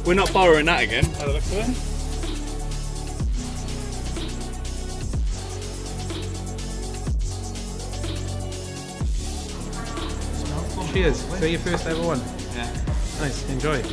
We're not borrowing that again. By the looks of it. Cheers. So your first ever one? Yeah. Nice. Enjoy.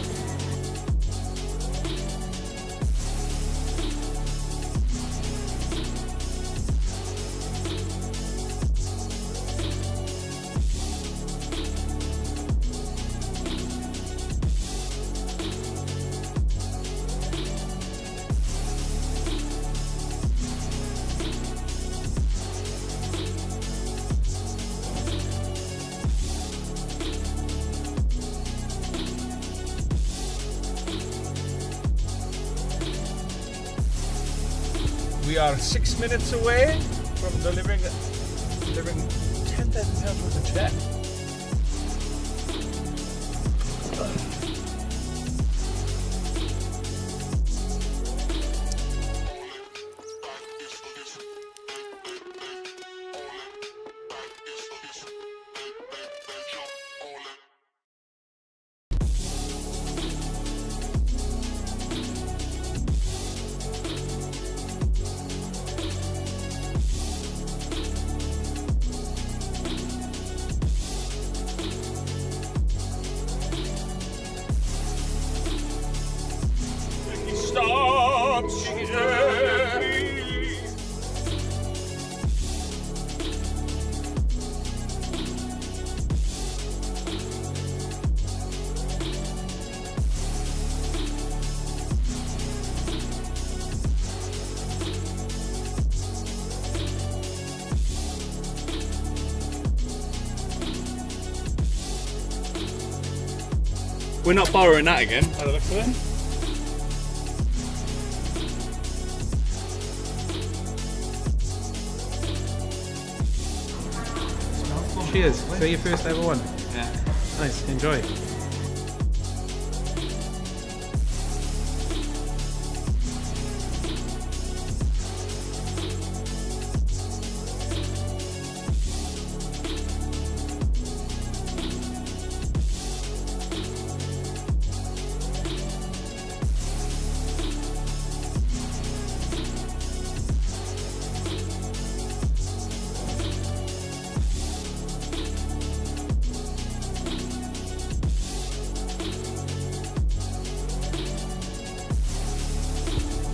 We are 6 minutes away from delivering £10,000 worth of check. We're not borrowing that again. By the looks of it. Cheers. So your first ever one? Yeah. Nice. Enjoy.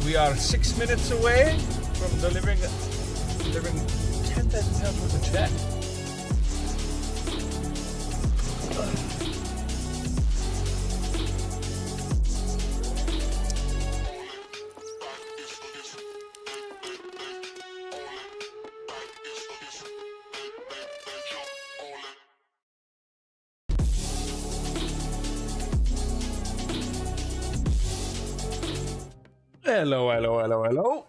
We are 6 minutes away from delivering £10,000 worth of check. Hello, hello, hello, hello.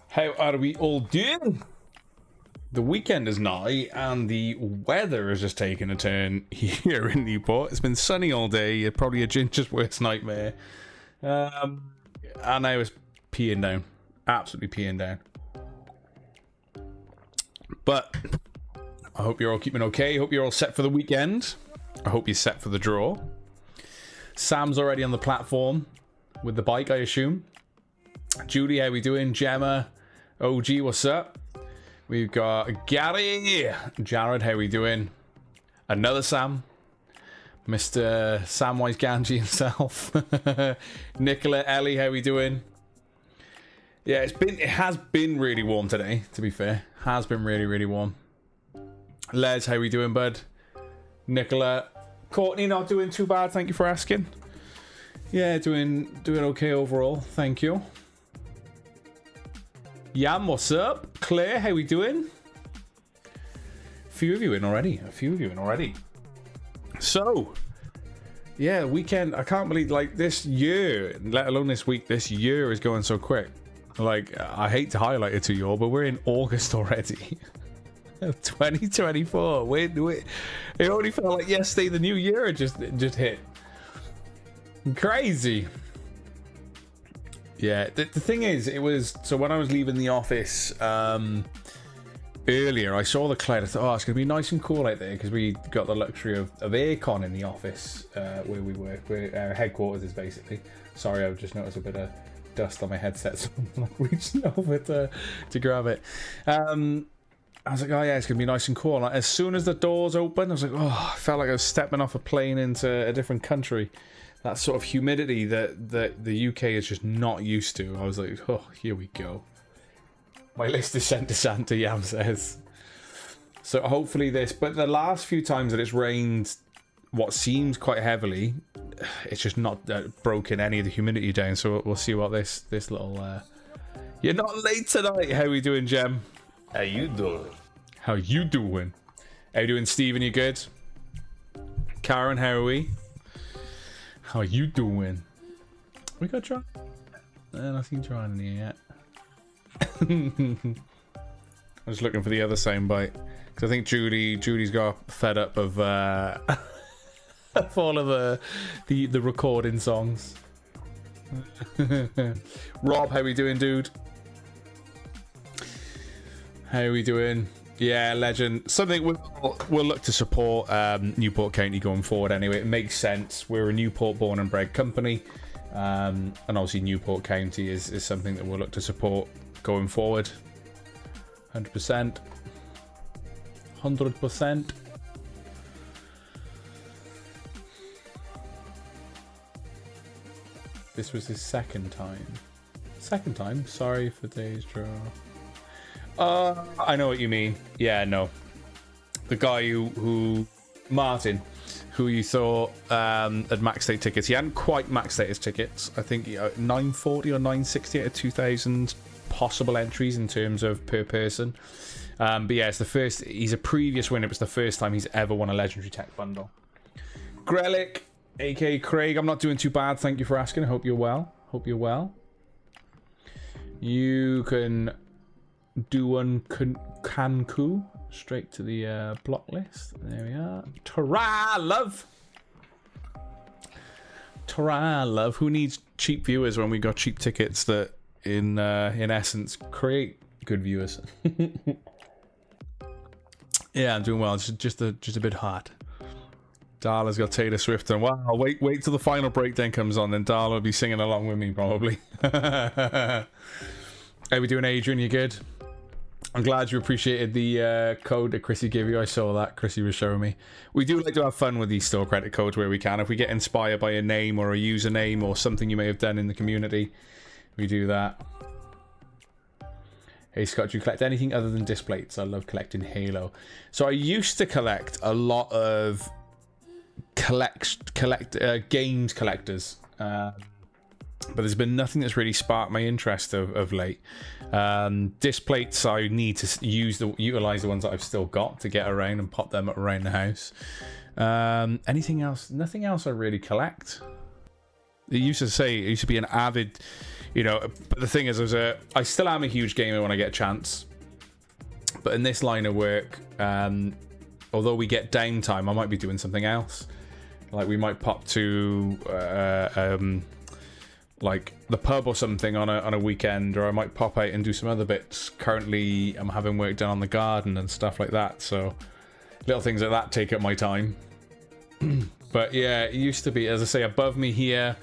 How are we all doing? The weekend is nigh and the weather has just taken a turn here in Newport. It's been sunny all day, probably a ginger's worst nightmare. And I was peeing down, absolutely peeing down. But I hope you're all keeping okay. I hope you're all set for the weekend. I hope you're set for the draw. Sam's already on the platform with the bike, I assume. Julie, how we doing? Gemma, OG, what's up? We've got Gary, Jared, how we doing? Another Sam, Mr. Samwise Ganji himself. Nicola, Ellie, how we doing? Yeah, it has been really warm today, to be fair. Has been really, really warm. Les, how we doing, bud? Nicola, Courtney, not doing too bad, thank you for asking. Yeah, doing okay overall, thank you. Yam, what's up? Claire, how we doing? A few of you in already. So, yeah, weekend, I can't believe, like, this year, let alone this week, this year is going so quick. Like, I hate to highlight it to you all, but we're in August already. 2024. Wait, it only felt like yesterday the new year just hit. Crazy. Yeah, the thing is, it was, so when I was leaving the office earlier, I saw the cloud. I thought, oh, it's going to be nice and cool out there, because we got the luxury of aircon in the office where we work, where our headquarters is basically. Sorry, I've just noticed a bit of dust on my headset, so I'm like reaching over to grab it. I was like, oh yeah, it's going to be nice and cool. And as soon as the doors opened, I was like, oh, I felt like I was stepping off a plane into a different country. That sort of humidity that the UK is just not used to. I was like, oh, here we go. My list is sent to Santa, Yam says. So hopefully this, but the last few times that it's rained what seems quite heavily, it's just not broken any of the humidity down. So we'll see what this little... You're not late tonight. How are we doing, Jem? How you doing? How you doing? How you doing, Steven? You good? Karen, how are we? How you doing? We got try? Nothing trying in here yet. I'm just looking for the other soundbite because I think Judy's got fed up of of all of the recording songs. Rob, how we doing, dude? How are we doing? Yeah, legend. Something we'll look to support Newport County going forward anyway. It makes sense. We're a Newport born and bred company. And obviously Newport County is something that we'll look to support going forward. 100%. 100%. This was his second time. Second time? Sorry for today's draw. I know what you mean. Yeah, no. The guy who Martin, who you thought had maxed out tickets. He hadn't quite maxed out his tickets. I think 940 or 960 out of 2,000 possible entries in terms of per person. But yeah, it's the first. He's a previous winner. It was the first time he's ever won a legendary tech bundle. Grelic, aka Craig. I'm not doing too bad. Thank you for asking. I hope you're well. Hope you're well. You can do one Kanku straight to the block list. There we are. Tara love. Tara love. Who needs cheap viewers when we got cheap tickets that in essence create good viewers? Yeah, I'm doing well. Just a bit hot. Darla's got Taylor Swift and wow, wait till the final breakdown comes on, then Darla will be singing along with me probably. How we doing, Adrian? You good? I'm glad you appreciated the code that Chrissy gave you. I saw that Chrissy was showing me. We do like to have fun with these store credit codes where we can. If we get inspired by a name or a username or something you may have done in the community, we do that. Hey Scott, do you collect anything other than disc plates? I love collecting Halo. So I used to collect a lot of games collectors. But there's been nothing that's really sparked my interest of late. Disc plates, I need to utilize the ones that I've still got to get around and pop them around the house. Anything else? Nothing else I really collect. It used to be an avid, but the thing is, I still am a huge gamer when I get a chance. But in this line of work, although we get downtime, I might be doing something else. Like we might pop to like the pub or something on a weekend, or I might pop out and do some other bits. Currently I'm having work done on the garden and stuff like that, so little things like that take up my time. But yeah, it used to be, as I say, above me here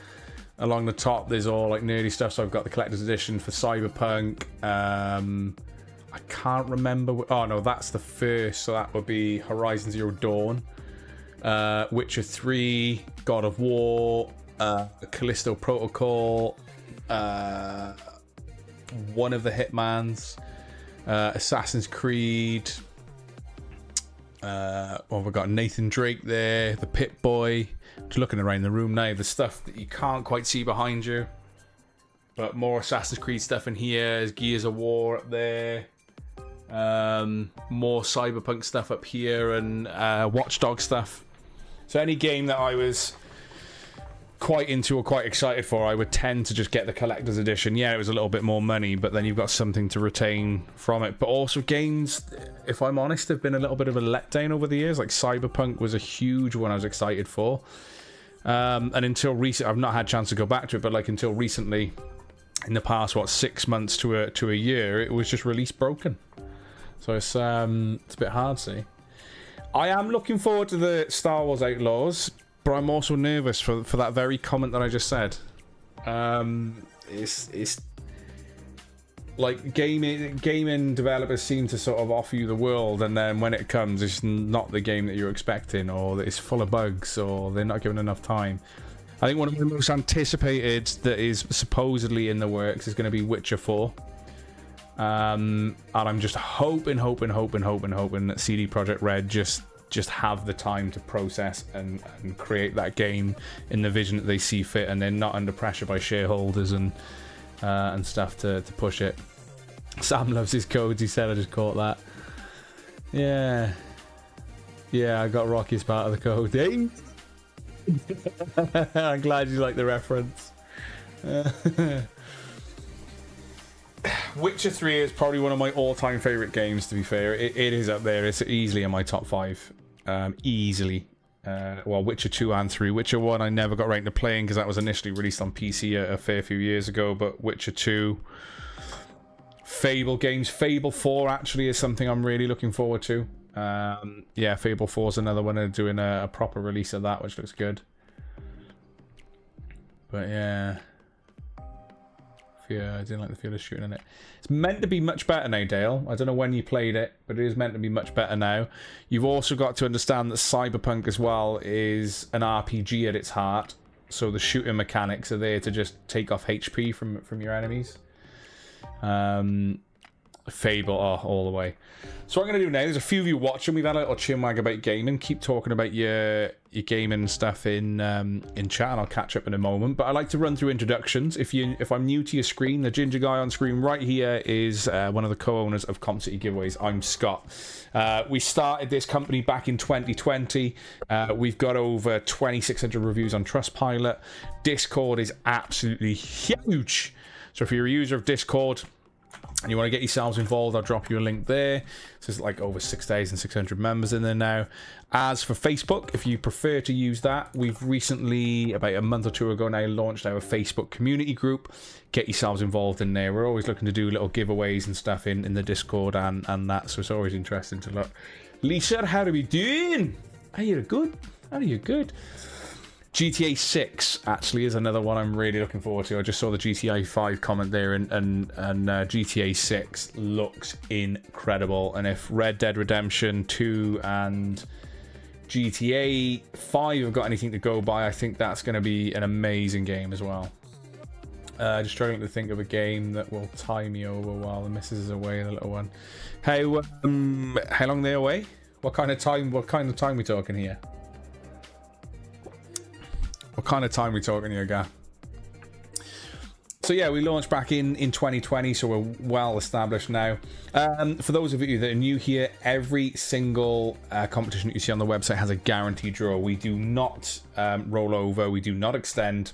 along the top there's all like nerdy stuff. So I've got the collector's edition for Cyberpunk. I can't remember oh no, that's the first, so that would be Horizon Zero Dawn, Witcher 3, God of War, Callisto Protocol, one of the Hitmans, Assassin's Creed, we've got Nathan Drake there, the Pip-Boy. Just looking around the room now, the stuff that you can't quite see behind you, but more Assassin's Creed stuff in here. There's Gears of War up there, more Cyberpunk stuff up here, and Watchdog stuff. So any game that I was quite into or quite excited for, I would tend to just get the collector's edition. Yeah, it was a little bit more money, but then you've got something to retain from it. But also games, if I'm honest, have been a little bit of a letdown over the years. Like Cyberpunk was a huge one I was excited for. And until recent, I've not had a chance to go back to it, but like until recently, in the past, what, 6 months to a year, it was just release broken. So it's a bit hard, see. I am looking forward to the Star Wars Outlaws, but I'm also nervous for that very comment that I just said. It's like gaming developers seem to sort of offer you the world, and then when it comes, it's not the game that you're expecting, or that it's full of bugs, or they're not given enough time. I think one of the most anticipated that is supposedly in the works is going to be Witcher 4. And I'm just hoping that CD Projekt Red just have the time to process and create that game in the vision that they see fit, and they're not under pressure by shareholders and stuff to push it. Sam loves his codes, he said. I just caught that. Yeah, I got Rocky as part of the code. I'm glad you like the reference. Witcher 3 is probably one of my all-time favorite games, to be fair. It is up there. It's easily in my top 5. Easily. Well, Witcher 2 and 3. Witcher 1 I never got right into playing because that was initially released on PC a fair few years ago, but Witcher 2, Fable games. Fable 4 actually is something I'm really looking forward to. Yeah, Fable 4 is another one. They're doing a proper release of that, which looks good. But yeah, I didn't like the feel of shooting in it. It's meant to be much better now, Dale. I don't know when you played it, but it is meant to be much better now. You've also got to understand that Cyberpunk as well is an RPG at its heart, so the shooting mechanics are there to just take off HP from your enemies. Fable, all the way. So what I'm going to do now, there's a few of you watching. We've had a little chinwag about gaming. Keep talking about your gaming stuff in chat, and I'll catch up in a moment. But I like to run through introductions. If I'm new to your screen, the ginger guy on screen right here is one of the co-owners of Comp City Giveaways. I'm Scott. We started this company back in 2020. We've got over 2,600 reviews on Trustpilot. Discord is absolutely huge. So if you're a user of Discord and you want to get yourselves involved, I'll drop you a link there. So there's like over 6,600 members in there now. As for Facebook, if you prefer to use that, we've recently, about a month or two ago now, launched our Facebook community group. Get yourselves involved in there. We're always looking to do little giveaways and stuff in the Discord and that, so it's always interesting to look. Lisa, how are we doing? Are you good? Are you good? GTA 6 actually is another one I'm really looking forward to. I just saw the GTA 5 comment there, and GTA 6 looks incredible. And if Red Dead Redemption 2 and GTA 5 have got anything to go by, I think that's going to be an amazing game as well. Just struggling to think of a game that will tie me over while the missus is away, the little one. Hey, how long are they away? What kind of time we talking here? What kind of time we talking here, guy? So yeah, we launched back in 2020, so we're well established now. For those of you that are new here, every single competition that you see on the website has a guaranteed draw. We do not roll over, we do not extend.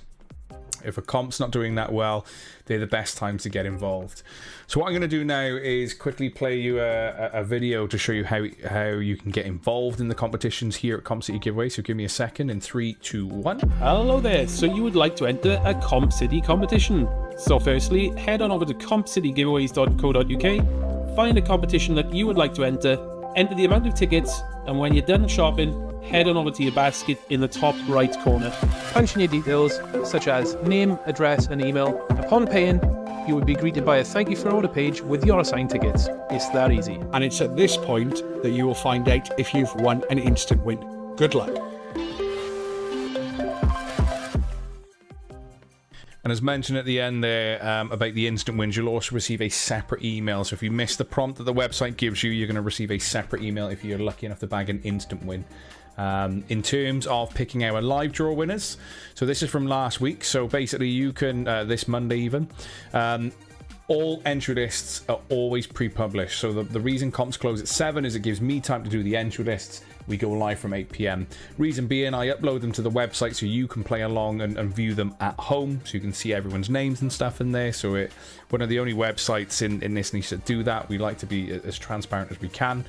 If a comp's not doing that well, they're the best time to get involved. So what I'm going to do now is quickly play you a video to show you how you can get involved in the competitions here at Comp City Giveaway. So give me a second in 3, 2, 1. Hello there, so you would like to enter a Comp City competition. So firstly, head on over to compcitygiveaways.co.uk, find a competition that you would like to enter the amount of tickets, and when you're done shopping, head on over to your basket in the top right corner. Punch in your details, such as name, address and email. Upon paying, you will be greeted by a thank you for order page with your assigned tickets. It's that easy. And it's at this point that you will find out if you've won an instant win. Good luck. And as mentioned at the end there about the instant wins, you'll also receive a separate email. So if you miss the prompt that the website gives you, you're going to receive a separate email if you're lucky enough to bag an instant win. In terms of picking our live draw winners, so this is from last week. So basically you can, this Monday even, all entry lists are always pre-published. So the reason comps close at 7 is it gives me time to do the entry lists. We go live from 8 p.m. Reason being, I upload them to the website so you can play along and view them at home, so you can see everyone's names and stuff in there. So one of the only websites in this niche that do that. We like to be as transparent as we can.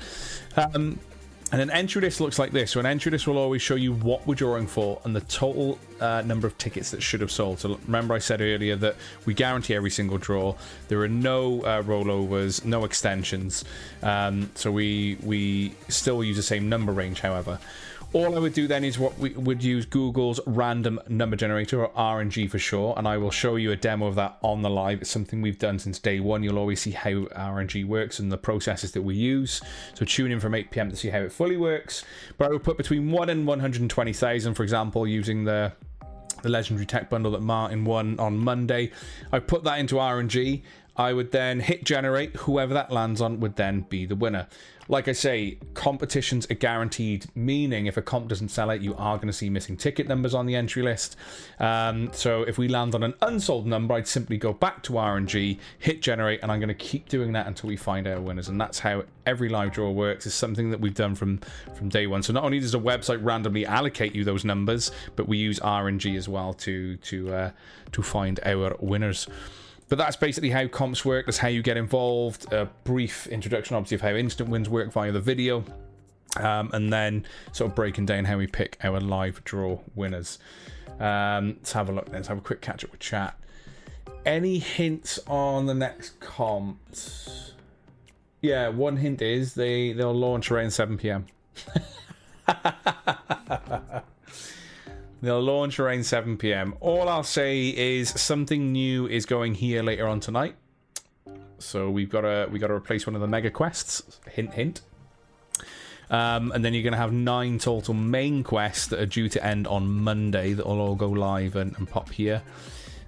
And an entry list looks like this. So an entry list will always show you what we're drawing for and the total number of tickets that should have sold. So remember I said earlier that we guarantee every single draw. There are no rollovers, no extensions. So we still use the same number range, however. All I would do then is what we would use Google's random number generator, or RNG for short, and I will show you a demo of that on the live. It's something we've done since day one. You'll always see how RNG works and the processes that we use. So tune in from 8 p.m. to see how it fully works. But I would put between 1 and 120,000, for example, using the legendary tech bundle that Martin won on Monday. I put that into RNG. I would then hit generate. Whoever that lands on would then be the winner. Like I say, competitions are guaranteed, meaning if a comp doesn't sell out, you are going to see missing ticket numbers on the entry list. So if we land on an unsold number, I'd simply go back to RNG, hit generate, and I'm going to keep doing that until we find our winners. And that's how every live draw works. It's something that we've done from day one. So not only does the website randomly allocate you those numbers, but we use RNG as well to find our winners. But that's basically how comps work. That's how you get involved. A brief introduction, obviously, of how instant wins work via the video. And then sort of breaking down how we pick our live draw winners. Let's have a look then. Let's have a quick catch up with chat. Any hints on the next comps? Yeah, one hint is they'll launch around 7 p.m. They'll launch around 7 p.m. All I'll say is something new is going here later on tonight. So we got to replace one of the mega quests. Hint, hint. And then you're going to have 9 total main quests that are due to end on Monday that will all go live and pop here.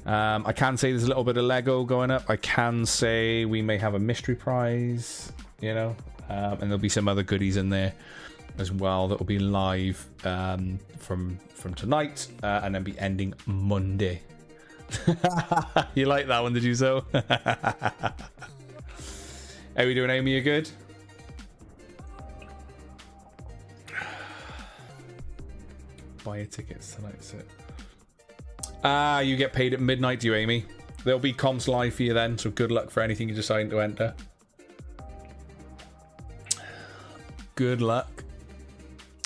I can say there's a little bit of Lego going up. I can say we may have a mystery prize, you know, and there'll be some other goodies in there as well that will be live from tonight and then be ending Monday. You like that one, did you, so? How we doing, Amy? You good? Buy your tickets tonight, so. You get paid at midnight, do you, Amy? There'll be comps live for you then, so good luck for anything you decide to enter. Good luck.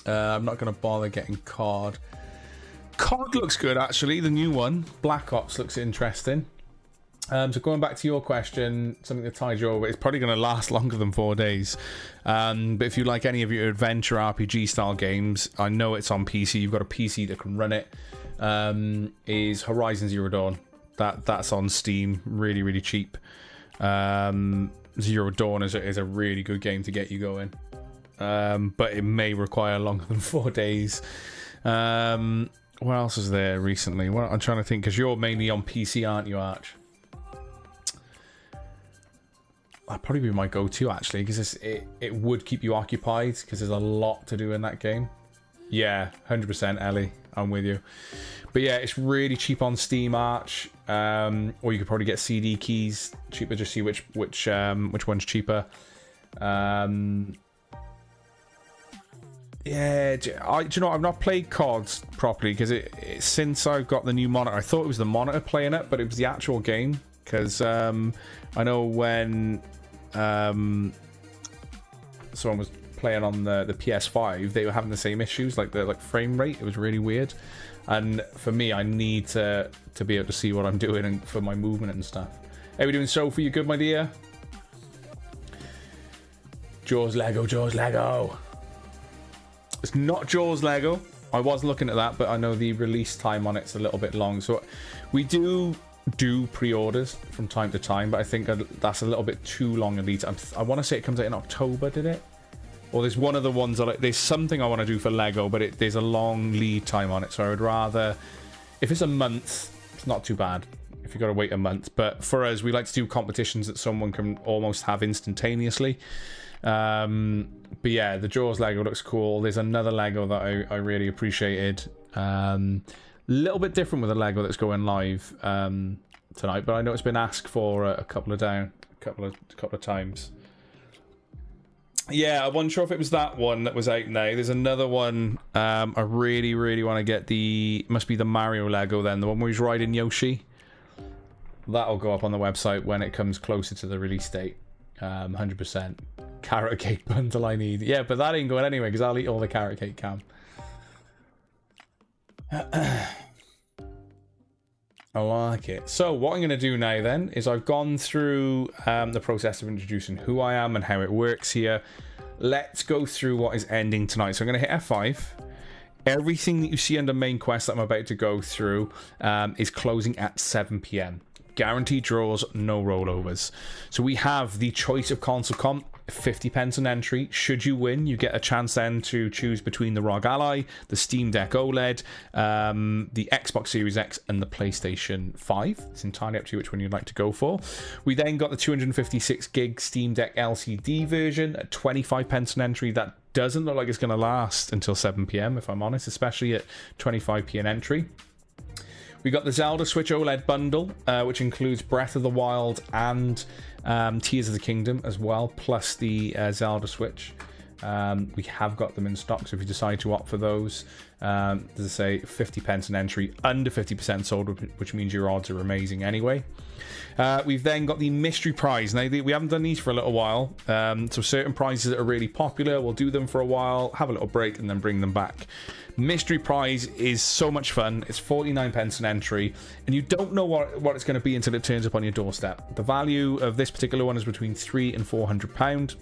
I'm not going to bother getting COD. COD looks good, actually. The new one, Black Ops, looks interesting. So going back to your question, something that ties you over, it's probably going to last longer than 4 days. But if you like any of your adventure RPG style games, I know it's on PC. You've got a PC that can run it. Is Horizon Zero Dawn. That's on Steam, really, really cheap. Zero Dawn is a really good game to get you going. But it may require longer than 4 days. What else is there recently? Well, I'm trying to think, because you're mainly on PC, aren't you, Arch? That'd probably be my go-to, actually, because it would keep you occupied, because there's a lot to do in that game. Yeah, 100%, Ellie. I'm with you. But yeah, it's really cheap on Steam, Arch. Or you could probably get CD keys cheaper, just see which one's cheaper. Yeah, do you know what? I've not played COD properly because since I've got the new monitor. I thought it was the monitor playing it, but it was the actual game. Because I know when someone was playing on the PS5, they were having the same issues, like the frame rate. It was really weird. And for me, I need to be able to see what I'm doing and for my movement and stuff. How we doing, Sophie? You good, my dear? Jaws Lego, Jaws Lego. It's not Jaws Lego. I was looking at that, but I know the release time on it's a little bit long. So we do pre-orders from time to time, but I think that's a little bit too long a lead time. I want to say it comes out in October, did it? Or there's one of the ones that there's something I want to do for Lego, but there's a long lead time on it. So I would rather, if it's a month, it's not too bad if you've got to wait a month. But for us, we like to do competitions that someone can almost have instantaneously. But yeah, the Jaws Lego looks cool. There's another Lego that I really appreciated. Little bit different with the Lego that's going live tonight, but I know it's been asked for a couple of times. Yeah, I wasn't sure if it was that one that was out now. There's another one. I really want to get must be the Mario Lego then, the one where he's riding Yoshi. That'll go up on the website when it comes closer to the release date. 100%. Carrot cake bundle I need. Yeah, but that ain't going anywhere because I'll eat all the carrot cake, Cam. I like it. So what I'm going to do now then is I've gone through the process of introducing who I am and how it works here. Let's go through what is ending tonight. So I'm going to hit F5. Everything that you see under main quest that I'm about to go through is closing at 7 p.m. Guaranteed draws, no rollovers. So we have the choice of console comp, 50 pence an entry. Should you win, you get a chance then to choose between the ROG Ally, the Steam Deck OLED, the Xbox Series X, and the PlayStation 5. It's entirely up to you which one you'd like to go for. We then got the 256 gig Steam Deck LCD version at 25 pence an entry. That doesn't look like it's going to last until 7 p.m, if I'm honest, especially at 25p an entry. We got the Zelda Switch OLED bundle, which includes Breath of the Wild and Tears of the Kingdom as well, plus the Zelda Switch. We have got them in stock, so if you decide to opt for those, as I say, 50 pence an entry, under 50% sold, which means your odds are amazing anyway. We've then got the mystery prize. Now, we haven't done these for a little while, so certain prizes that are really popular, we'll do them for a while, have a little break, and then bring them back. Mystery prize is so much fun. It's 49 pence an entry, and you don't know what it's going to be until it turns up on your doorstep. The value of this particular one is between £300 and £400.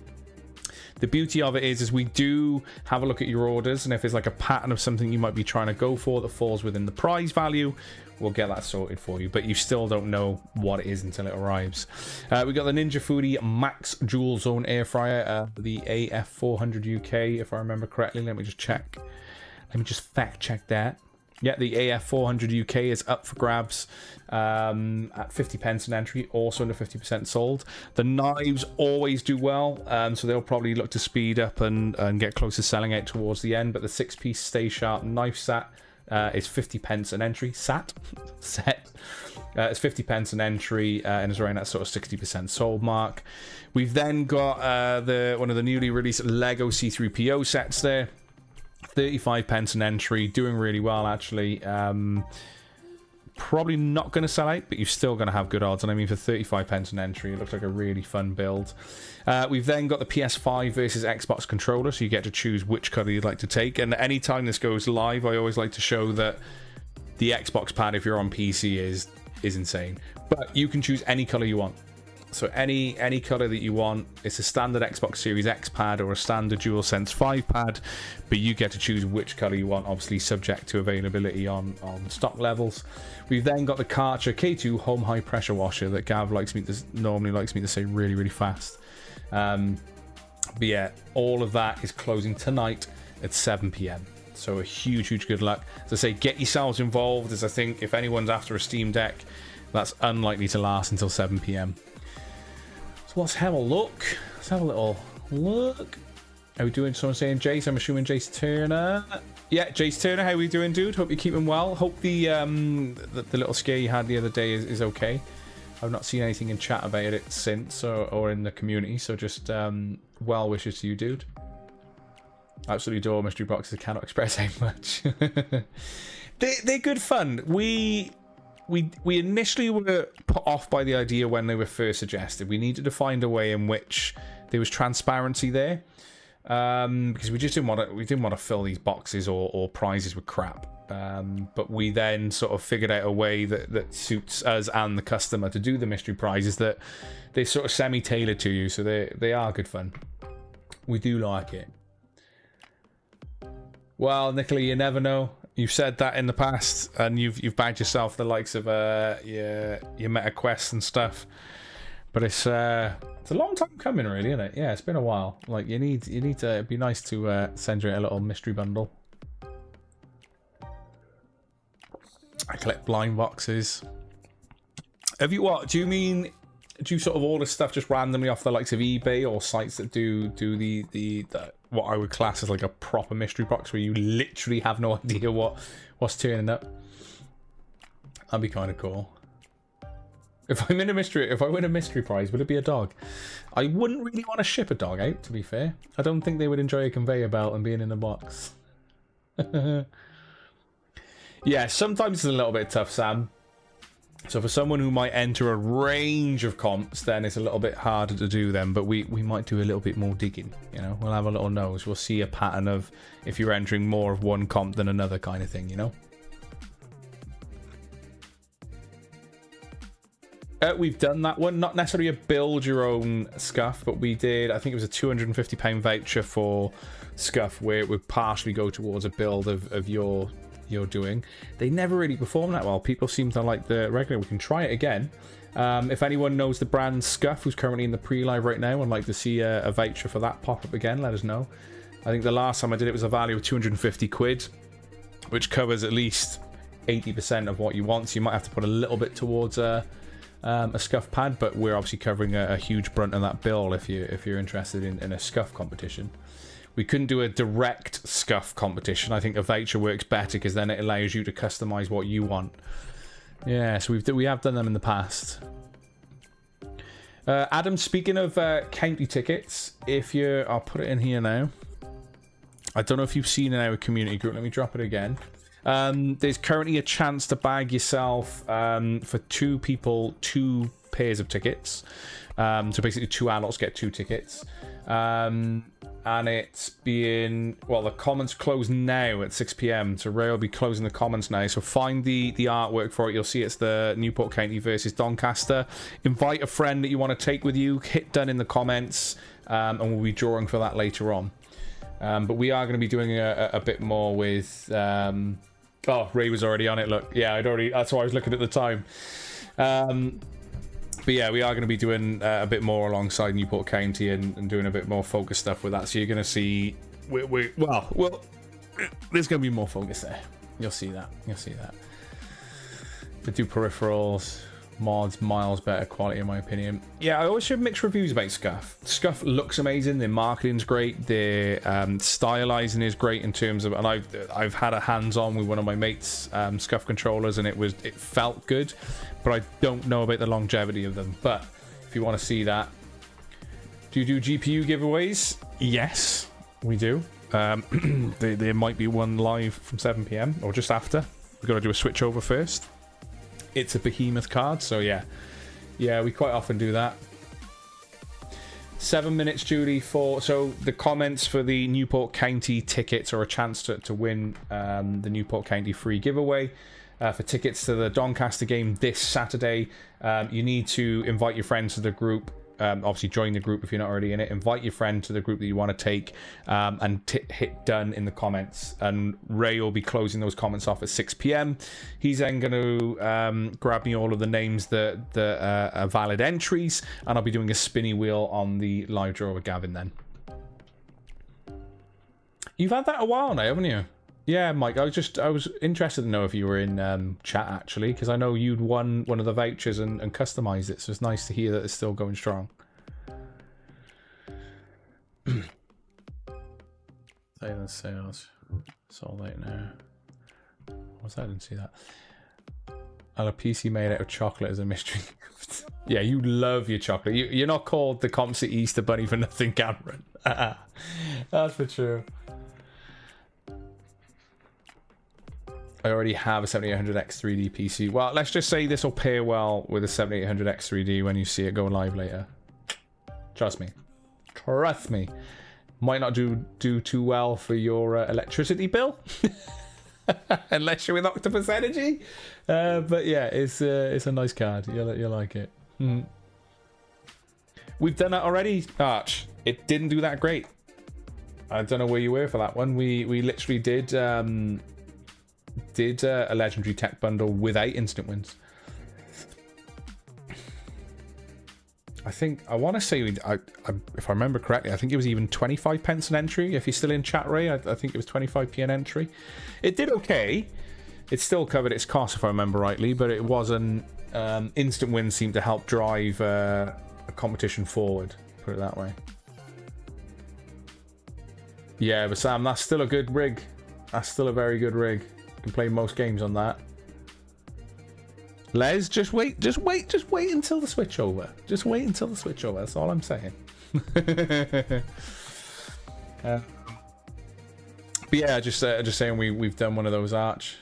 The beauty of it is we do have a look at your orders, and if there's like a pattern of something you might be trying to go for that falls within the prize value, we'll get that sorted for you, but you still don't know what it is until it arrives. We got the Ninja Foodi Max Dual Zone Air Fryer, the AF400 UK, if I remember correctly. Let me just check. Let me just fact check that. Yeah, the AF400 UK is up for grabs at 50 pence an entry, also under 50% sold. The knives always do well, so they'll probably look to speed up and get close to selling out towards the end. But the 6-piece Stay Sharp knife set is 50 pence an entry. Set. It's 50 pence an entry and is around that sort of 60% sold mark. We've then got one of the newly released Lego C3PO sets there. 35 pence an entry, doing really well actually. Probably not going to sell out, but you're still going to have good odds. And I mean, for 35 pence an entry, it looks like a really fun build. We've then got the PS5 versus Xbox controller, so you get to choose which color you'd like to take. And anytime this goes live, I always like to show that the Xbox pad, if you're on PC, is insane. But you can choose any color you want. So any color that you want. It's a standard Xbox Series X pad or a standard DualSense 5 pad, but you get to choose which color you want, obviously subject to availability on stock levels. We've then got the Karcher K2 home high pressure washer that Gav normally likes me to say really fast. But yeah, all of that is closing tonight at 7 p.m. So a huge good luck. As I say, get yourselves involved, as I think if anyone's after a Steam Deck, that's unlikely to last until 7 p.m. So let's have a look. Let's have a little look. How we doing? Someone saying Jace. I'm assuming Jace Turner. Yeah, Jace Turner. How are we doing, dude? Hope you're keeping well. Hope the little scare you had the other day is okay. I've not seen anything in chat about it since or in the community. So just well wishes to you, dude. Absolutely adore mystery boxes. I cannot express how much. They're good fun. We initially were put off by the idea when they were first suggested. We needed to find a way in which there was transparency there, because we just didn't want to fill these boxes or prizes with crap. But we then sort of figured out a way that suits us and the customer to do the mystery prizes, that they're sort of semi-tailored to you, so they are good fun. We do like it. Well, Nicola, you never know. You've said that in the past, and you've bagged yourself the likes of your Meta Quest and stuff. But it's a long time coming, really, isn't it? Yeah, it's been a while. Like you need to. It'd be nice to send you a little mystery bundle. I collect blind boxes. Have you what? Do you sort of order stuff just randomly off the likes of eBay or sites that do the what I would class as like a proper mystery box where you literally have no idea what's turning up? That'd be kind of cool. If I win a mystery prize, would it be a dog? I wouldn't really want to ship a dog out, to be fair. I don't think they would enjoy a conveyor belt and being in a box. Yeah, sometimes it's a little bit tough, Sam. So for someone who might enter a range of comps, then it's a little bit harder to do them. But we might do a little bit more digging, you know. We'll have a little nose. We'll see a pattern of if you're entering more of one comp than another kind of thing, you know. We've done that one. Not necessarily a build your own scuff, but we did, I think it was a £250 voucher for scuff where it would partially go towards a build of your doing. They never really perform that well. People seem to like the regular. We can try it again. If anyone knows the brand Scuff who's currently in the pre-live right now and like to see a voucher for that pop up again, let us know. I think the last time I did it was a value of 250 quid, which covers at least 80% of what you want, so you might have to put a little bit towards a scuff pad, but we're obviously covering a huge brunt of that bill if you're interested in a scuff competition. We couldn't do a direct scuff competition. I think a voucher works better because then it allows you to customize what you want. Yeah, so we have done them in the past. Adam, speaking of county tickets, if you're, I'll put it in here now. I don't know if you've seen in our community group. Let me drop it again. There's currently a chance to bag yourself for 2 people 2 pairs of tickets. So basically 2 adults get 2 tickets. And it's being, well, the comments close now at 6 PM. So Ray will be closing the comments now. So find the artwork for it. You'll see it's the Newport County versus Doncaster. Invite a friend that you want to take with you. Hit done in the comments. And we'll be drawing for that later on. But we are going to be doing a bit more with... oh, Ray was already on it. Look, yeah, that's why I was looking at the time. But yeah, we are going to be doing a bit more alongside Newport County and doing a bit more focus stuff with that. So you're going to see, well, there's going to be more focus there. You'll see that. You'll see that. We do peripherals, mods, miles better quality in my opinion. Yeah, I always hear mixed reviews about Scuff. Scuff looks amazing. Their marketing's great. Their stylizing is great in terms of, and I've had a hands-on with one of my mates' Scuff controllers, and it felt good. But I don't know about the longevity of them. But if you want to see that, do you do GPU giveaways? Yes, we do. There might be one live from 7 PM or just after. We've got to do a switch over first. It's a behemoth card, so yeah, we quite often do that. 7 minutes, Julie. So the comments for the Newport County tickets are a chance to win the Newport County free giveaway. For tickets to the Doncaster game this Saturday, you need to invite your friends to the group. Obviously, join the group if you're not already in it. Invite your friend to the group that you want to take, and hit done in the comments. And Ray will be closing those comments off at 6 PM. He's then going to grab me all of the names that are valid entries, and I'll be doing a spinny wheel on the live draw with Gavin then. You've had that a while now, haven't you? Yeah, Mike, I was interested to know if you were in chat, actually, because I know you'd won one of the vouchers and customized it, so it's nice to hear that it's still going strong. Silent sales. Sold out now. What's that? I didn't see that. And a PC made out of chocolate as a mystery gift. Yeah, you love your chocolate. You're not called the Compsy Easter Bunny for nothing, Cameron. That's for true. I already have a 7800X 3D PC. Well, let's just say this will pair well with a 7800X 3D when you see it go live later. Trust me. Trust me. Might not do too well for your electricity bill. Unless you're with Octopus Energy. But yeah, it's a nice card. You'll like it. We've done that already, Arch. It didn't do that great. I don't know where you were for that one. We literally did a legendary tech bundle without instant wins. I want to say, if I remember correctly, I think it was even 25 pence an entry. If you're still in chat, Ray, I think it was 25p an entry. It did okay. It still covered its cost, if I remember rightly, but it wasn't. Instant wins seemed to help drive a competition forward, put it that way. Yeah, but Sam, that's still a good rig. That's still a very good rig. Can play most games on that. Les, just wait until the switch over. Just wait until the switch over. That's all I'm saying. But yeah, just saying we've done one of those arch.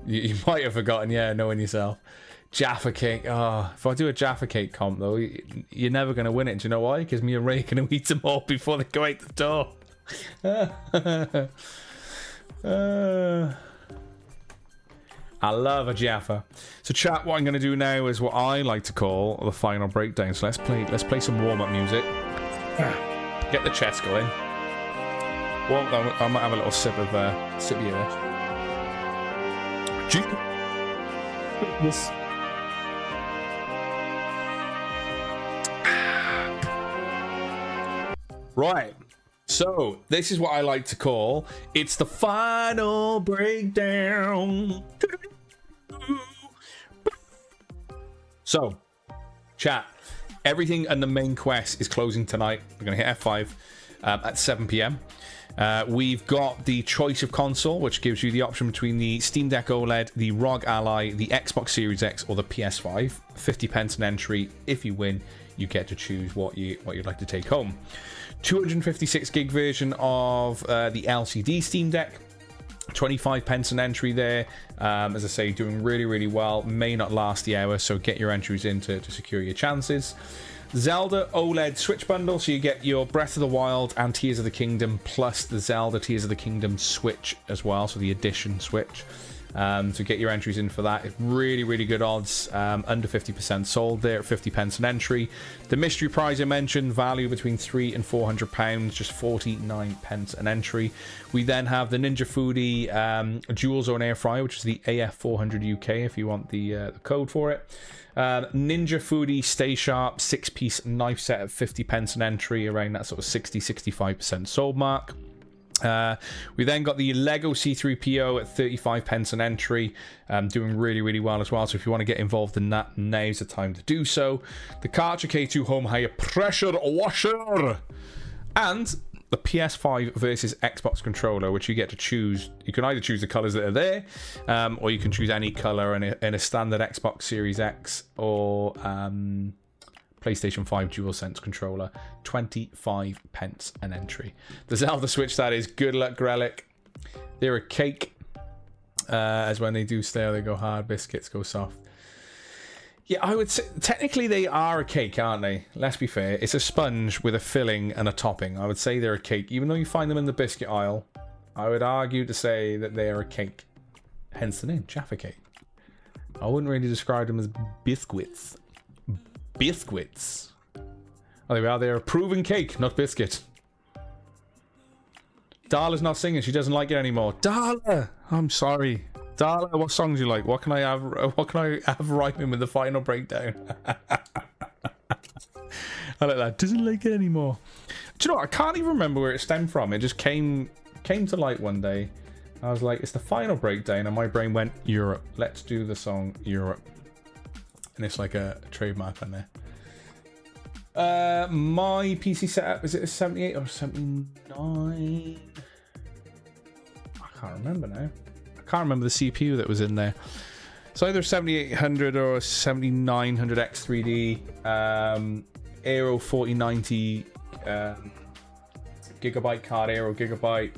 You might have forgotten, yeah, knowing yourself. Jaffa Cake. Oh, if I do a Jaffa Cake comp though, you're never gonna win it. Do you know why? Because me and Ray are gonna eat them all before they go out the door. I love a Jaffa. So chat, what I'm gonna do now is what I like to call the final breakdown. So let's play some warm-up music. Get the chest going. Well, I might have a little sip of this. This. Right. So this is what I like to call it's the final breakdown. So, chat. Everything and the main quest is closing tonight. We're going to hit F5 at 7 p.m. We've got the choice of console, which gives you the option between the Steam Deck OLED, the ROG Ally, the Xbox Series X, or the PS5. 50 pence an entry. If you win, you get to choose what you'd like to take home. 256 gig version of the LCD Steam Deck. 25 pence an entry there. As I say, doing really well. May not last the hour, so get your entries in to secure your chances. Zelda OLED Switch bundle, so you get your Breath of the Wild and Tears of the Kingdom plus the Zelda Tears of the Kingdom Switch as well, so the edition Switch. So get your entries in for that. It's really good odds. Under 50% sold there at 50 pence an entry. The mystery prize I mentioned, value between £300 and £400, just 49 pence an entry. We then have the Ninja Foodie Dual Zone Air Fryer, which is the AF400 UK if you want the code for it. Ninja Foodie Stay Sharp 6-piece knife set at 50 pence an entry, around that sort of 60-65% sold mark. We then got the Lego C3PO at 35 pence an entry, doing really well as well. So if you want to get involved in that, now's the time to do so. The Karcher K2 Home Higher Pressure Washer, and the PS5 versus Xbox controller, which you get to choose. You can either choose the colors that are there, or you can choose any color in a standard Xbox Series X or PlayStation 5 DualSense controller. 25 pence an entry. The Zelda Switch, that is. Good luck, Grelic. They're a cake. As when they do stale, they go hard. Biscuits go soft. Yeah, I would say technically they are a cake, aren't they? Let's be fair. It's a sponge with a filling and a topping. I would say they're a cake. Even though you find them in the biscuit aisle, I would argue to say that they are a cake. Hence the name, Jaffa Cake. I wouldn't really describe them as biscuits. Biscuits. Oh, there we are. They're a proven cake, not biscuit. Darla's not singing. She doesn't like it anymore. Darla! I'm sorry. Darla, what songs you like? What can I have rhyming with the final breakdown? I like that. Doesn't like it anymore. Do you know what? I can't even remember where it stemmed from. It just came to light one day. I was like, it's the final breakdown, and my brain went, Europe. Let's do the song Europe. And it's like a trademark on there. My PC setup, is it a 78 or 79? I can't remember now. I can't remember the CPU that was in there. It's either 7800 or 7900 X3D. Aero 4090 gigabyte card, Aero gigabyte.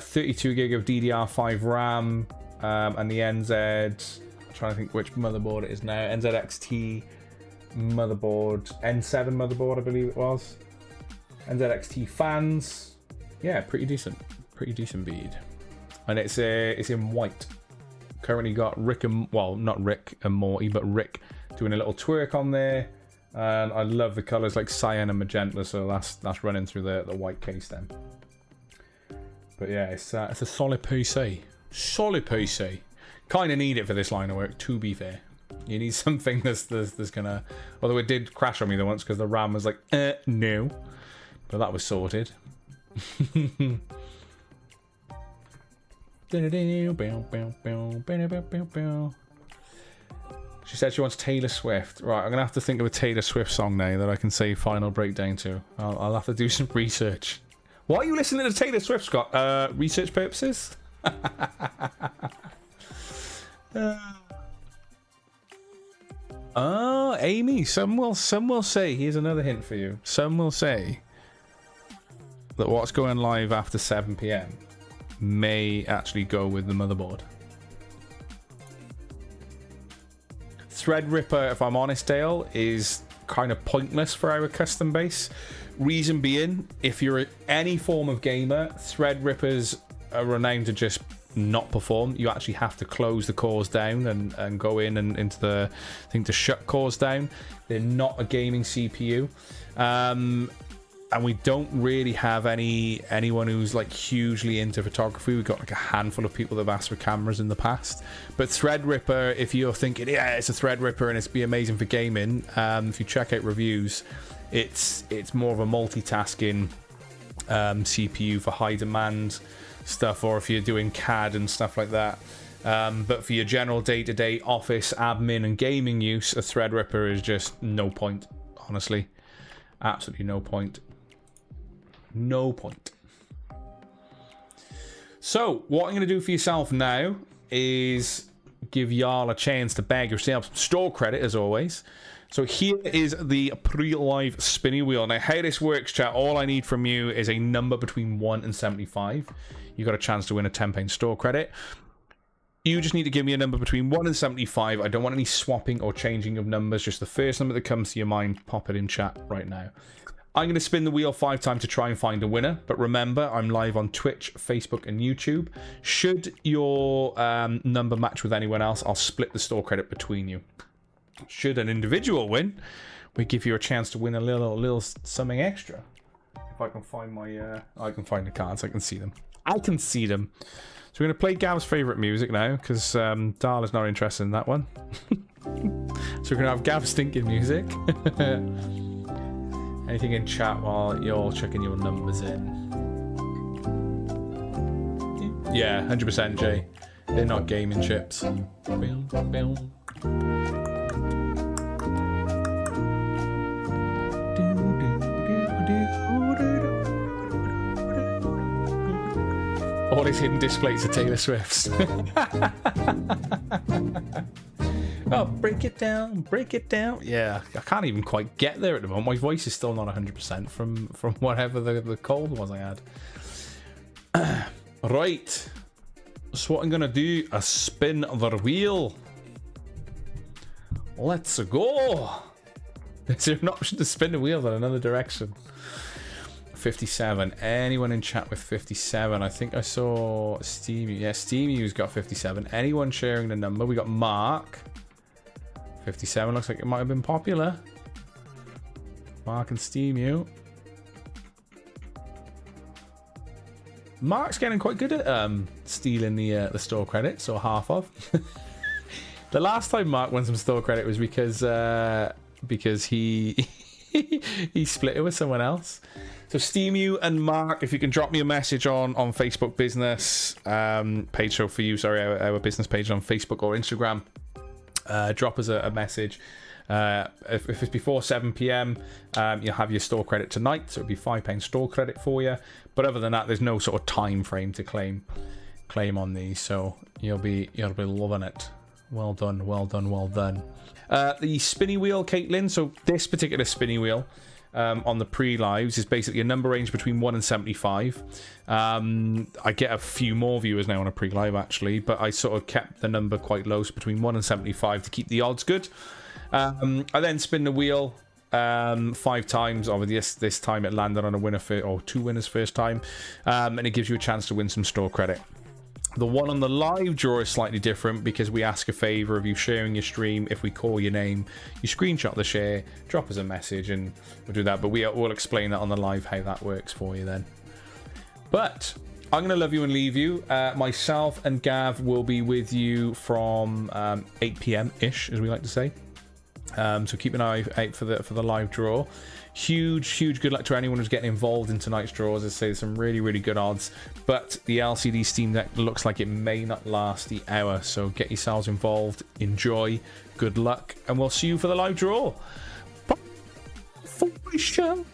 32 gig of DDR5 RAM. And the NZ... trying to think which motherboard it is now. NZXT motherboard, N7 motherboard, I believe it was. NZXT fans. Yeah, pretty decent bead. And it's in white. Currently got Rick and, well, not Rick and Morty, but Rick doing a little twerk on there. And I love the colors like cyan and magenta, so that's running through the white case then. But yeah, it's a solid PC. Solid PC. Kind of need it for this line of work, to be fair. You need something that's gonna... Although it did crash on me the once because the RAM was like, no. But that was sorted. She said she wants Taylor Swift. Right, I'm gonna have to think of a Taylor Swift song now that I can say final breakdown to. I'll have to do some research. Why are you listening to Taylor Swift, Scott? Research purposes? Oh, Amy, some will say, here's another hint for you. Some will say that what's going live after 7 p.m. may actually go with the motherboard. Threadripper, if I'm honest, Dale, is kind of pointless for our custom base. Reason being, if you're any form of gamer, Threadrippers are renowned to just not perform. You actually have to close the cores down and go in and into the thing to shut cores down. They're not a gaming CPU. And we don't really have anyone who's like hugely into photography. We've got like a handful of people that have asked for cameras in the past. But Threadripper, if you're thinking, yeah, it's a Threadripper and it's be amazing for gaming, if you check out reviews, it's more of a multitasking CPU for high demand stuff, or if you're doing CAD and stuff like that. But for your general day-to-day office admin and gaming use, a Threadripper is just no point, honestly. Absolutely no point. No point. So, what I'm going to do for yourself now is give y'all a chance to bag yourself some store credit, as always. So here is the pre-live spinny wheel. Now, how this works, chat, all I need from you is a number between 1 and 75. You got a chance to win a £10 store credit. You just need to give me a number between 1 and 75. I don't want any swapping or changing of numbers. Just the first number that comes to your mind, pop it in chat right now. I'm going to spin the wheel 5 times to try and find a winner. But remember, I'm live on Twitch, Facebook, and YouTube. Should your number match with anyone else, I'll split the store credit between you. Should an individual win, we give you a chance to win a little something extra. If I can find my... I can find the cards. I can see them. I can see them. So we're going to play Gav's favourite music now, because Darla's not interested in that one. So we're going to have Gav's stinking music. Anything in chat while you're all checking your numbers in? Yeah, 100% Jay. They're not gaming chips. All his hidden displays are Taylor Swift's. Oh, break it down, break it down. Yeah, I can't even quite get there at the moment. My voice is still not 100% from whatever the cold was I had. Right. So what I'm going to do is spin the wheel. Let's go. Is there an option to spin the wheel in another direction? 57. Anyone in chat with 57? I think I saw Steamy. Yeah, Steamy's got 57. Anyone sharing the number? We got Mark. 57 looks like it might have been popular. Mark and Steamu. Mark's getting quite good at stealing the store credits, or half of. The last time Mark won some store credit was because he he split it with someone else. So Steamu and Mark, if you can drop me a message on Facebook business page, so for you, sorry, our business page on Facebook or Instagram. Drop us a message. If it's before 7 p.m, you'll have your store credit tonight, so it'll be £5 store credit for you. But other than that, there's no sort of time frame to claim on these, so you'll be loving it. Well done, well done, well done. The spinny wheel, Caitlin. So this particular spinny wheel on the pre-lives is basically a number range between 1 and 75. I get a few more viewers now on a pre-live actually, but I sort of kept the number quite low, so between 1 and 75 to keep the odds good. I then spin the wheel 5 times. Obviously this time it landed on a winner or 2 winners first time, and it gives you a chance to win some store credit. The one on the live draw is slightly different because we ask a favor of you sharing your stream. If we call your name, you screenshot the share, drop us a message, and we'll do that. But we'll explain that on the live how that works for you then. But I'm going to love you and leave you. Myself and Gav will be with you from 8 p.m-ish, as we like to say. So keep an eye out for the live draw. Huge good luck to anyone who's getting involved in tonight's draw. As I say, there's some really good odds, but the LCD Steam Deck looks like it may not last the hour, so get yourselves involved, enjoy, good luck, and we'll see you for the live draw. Bye for sure.